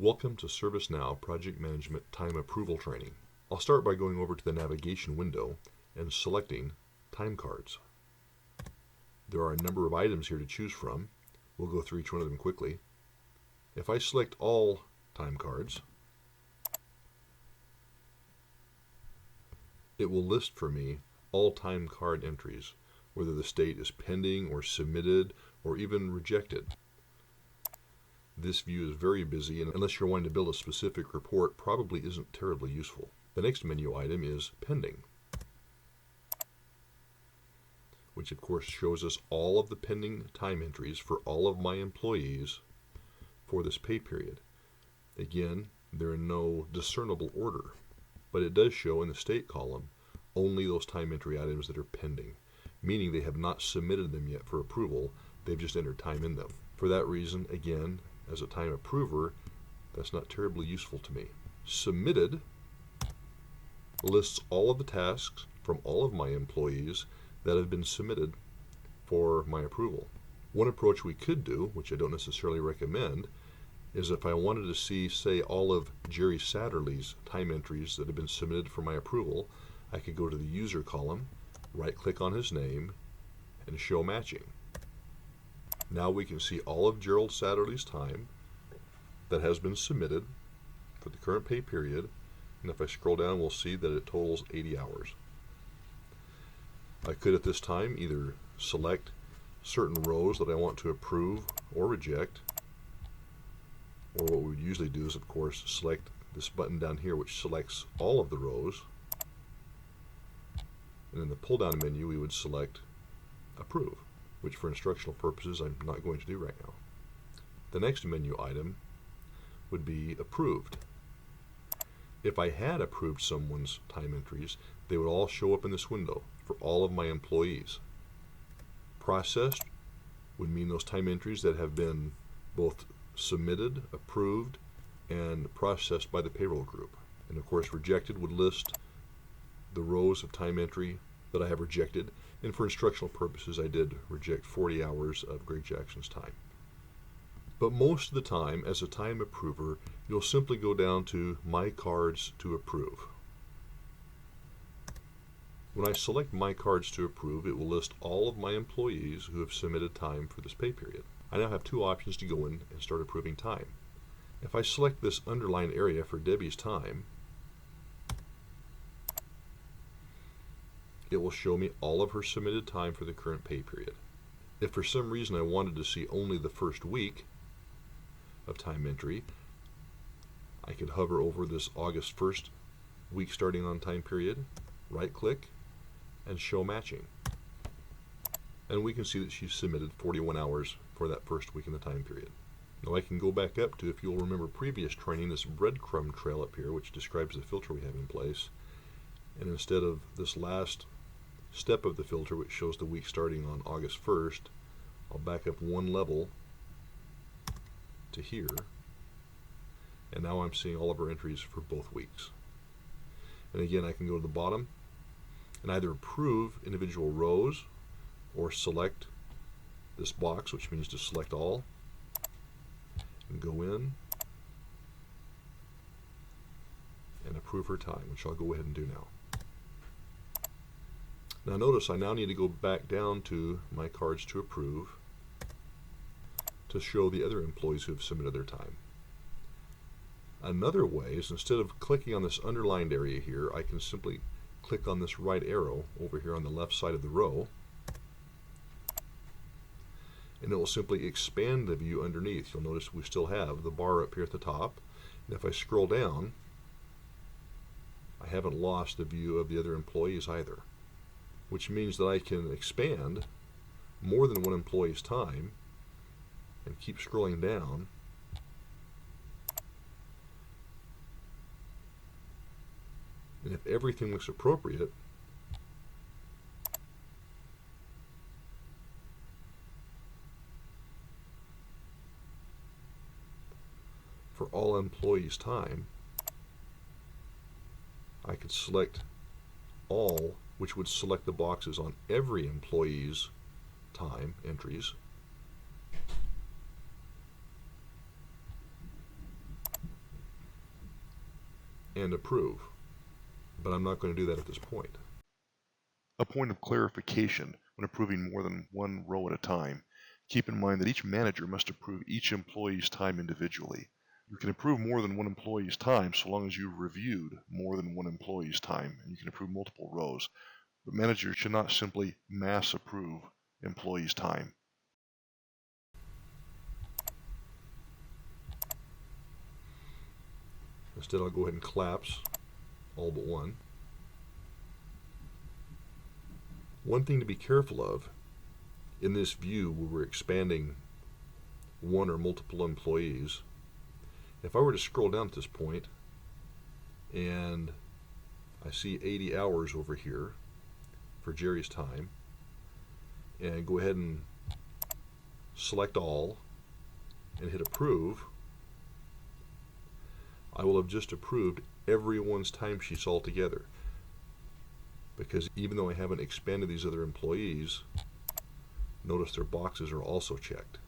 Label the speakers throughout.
Speaker 1: Welcome to ServiceNow Project Management Time Approval Training. I'll start by going over to the navigation window and selecting time cards. There are a number of items here to choose from. We'll go through each one of them quickly. If I select all time cards, it will list for me all time card entries, whether the state is pending or submitted or even rejected. This view is very busy, and unless you're wanting to build a specific report, probably isn't terribly useful. The next menu item is pending, which of course shows us all of the pending time entries for all of my employees for this pay period. Again, they're in no discernible order, but it does show in the state column only those time entry items that are pending, meaning they have not submitted them yet for approval, they've just entered time in them. For that reason, again, as a time approver, that's not terribly useful to me. Submitted lists all of the tasks from all of my employees that have been submitted for my approval. One approach we could do, which I don't necessarily recommend, is if I wanted to see, say, all of Jerry Satterley's time entries that have been submitted for my approval, I could go to the user column, right-click on his name, and show matching. Now we can see all of Gerald Satterley's time that has been submitted for the current pay period, and if I scroll down, we'll see that it totals 80 hours. I could at this time either select certain rows that I want to approve or reject, or what we would usually do is, of course, select this button down here which selects all of the rows, and in the pull-down menu we would select approve, which for instructional purposes I'm not going to do right now. The next menu item would be approved. If I had approved someone's time entries, they would all show up in this window for all of my employees. Processed would mean those time entries that have been both submitted, approved, and processed by the payroll group. And of course, rejected would list the rows of time entry that I have rejected, and for instructional purposes I did reject 40 hours of Greg Jackson's time. But most of the time, as a time approver, you'll simply go down to My Cards to Approve. When I select My Cards to Approve, it will list all of my employees who have submitted time for this pay period. I now have two options to go in and start approving time. If I select this underlined area for Debbie's time, it will show me all of her submitted time for the current pay period. If for some reason I wanted to see only the first week of time entry, I could hover over this August 1st week starting on time period, right-click, and show matching. And we can see that she's submitted 41 hours for that first week in the time period. Now I can go back up to, if you'll remember previous training, this breadcrumb trail up here, which describes the filter we have in place. And instead of this last step of the filter, which shows the week starting on August 1st, I'll back up one level to here, and now I'm seeing all of our entries for both weeks. And again, I can go to the bottom and either approve individual rows or select this box, which means to select all, and go in and approve her time, which I'll go ahead and do now. Now notice I now need to go back down to My Cards to Approve to show the other employees who have submitted their time. Another way is, instead of clicking on this underlined area here, I can simply click on this right arrow over here on the left side of the row, and it will simply expand the view underneath. You'll notice we still have the bar up here at the top, and if I scroll down, I haven't lost the view of the other employees either, which means that I can expand more than one employee's time and keep scrolling down and if everything looks appropriate, for all employees' time, I could select all, which would select the boxes on every employee's time entries, and approve. But I'm not going to do that at this point.
Speaker 2: A point of clarification: when approving more than one row at a time, keep in mind that each manager must approve each employee's time individually. You can approve more than one employee's time so long as you've reviewed more than one employee's time, and you can approve multiple rows. But managers should not simply mass approve employees' time.
Speaker 1: Instead, I'll go ahead and collapse all but one. One thing to be careful of in this view where we're expanding one or multiple employees, if I were to scroll down at this point and I see 80 hours over here for Jerry's time, and go ahead and select all and hit approve, I will have just approved everyone's timesheets altogether. Because even though I haven't expanded these other employees, notice their boxes are also checked.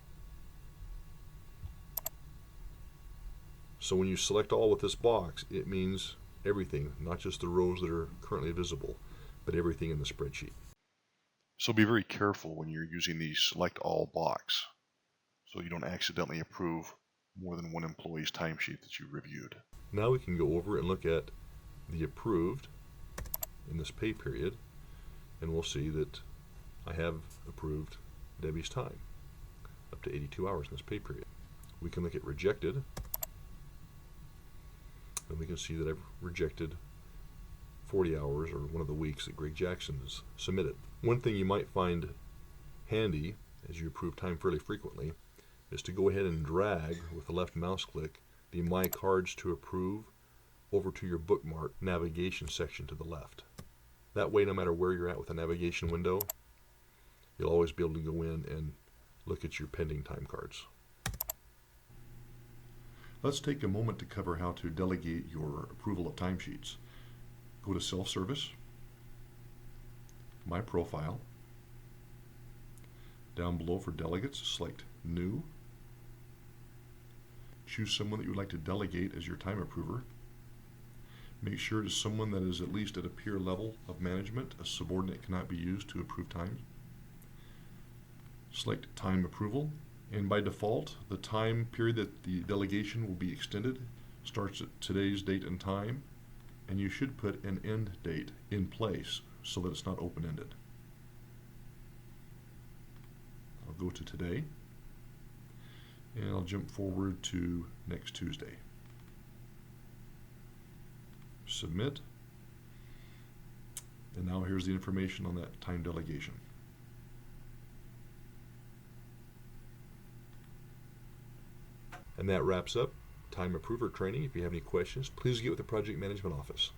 Speaker 1: So when you select all with this box, it means everything, not just the rows that are currently visible, but everything in the spreadsheet.
Speaker 2: So be very careful when you're using the select all box so you don't accidentally approve more than one employee's timesheet that you reviewed.
Speaker 1: Now we can go over and look at the approved in this pay period, and we'll see that I have approved Debbie's time up to 82 hours in this pay period. We can look at rejected, and we can see that I've rejected 40 hours or one of the weeks that Greg Jackson has submitted. One thing you might find handy as you approve time fairly frequently is to go ahead and drag with the left mouse click the My Cards to Approve over to your bookmark navigation section to the left. That way, no matter where you're at with the navigation window, you'll always be able to go in and look at your pending time cards. Let's take a moment to cover how to delegate your approval of timesheets. Go to Self-Service, My Profile. Down below for Delegates, select New. Choose someone that you would like to delegate as your time approver. Make sure it is someone that is at least at a peer level of management. A subordinate cannot be used to approve time. Select Time Approval, and by default, the time period that the delegation will be extended starts at today's date and time, and you should put an end date in place so that it's not open-ended. I'll go to today, and I'll jump forward to next Tuesday. Submit, and now here's the information on that time delegation. And that wraps up Time Approver training. If you have any questions, please get with the Project Management Office.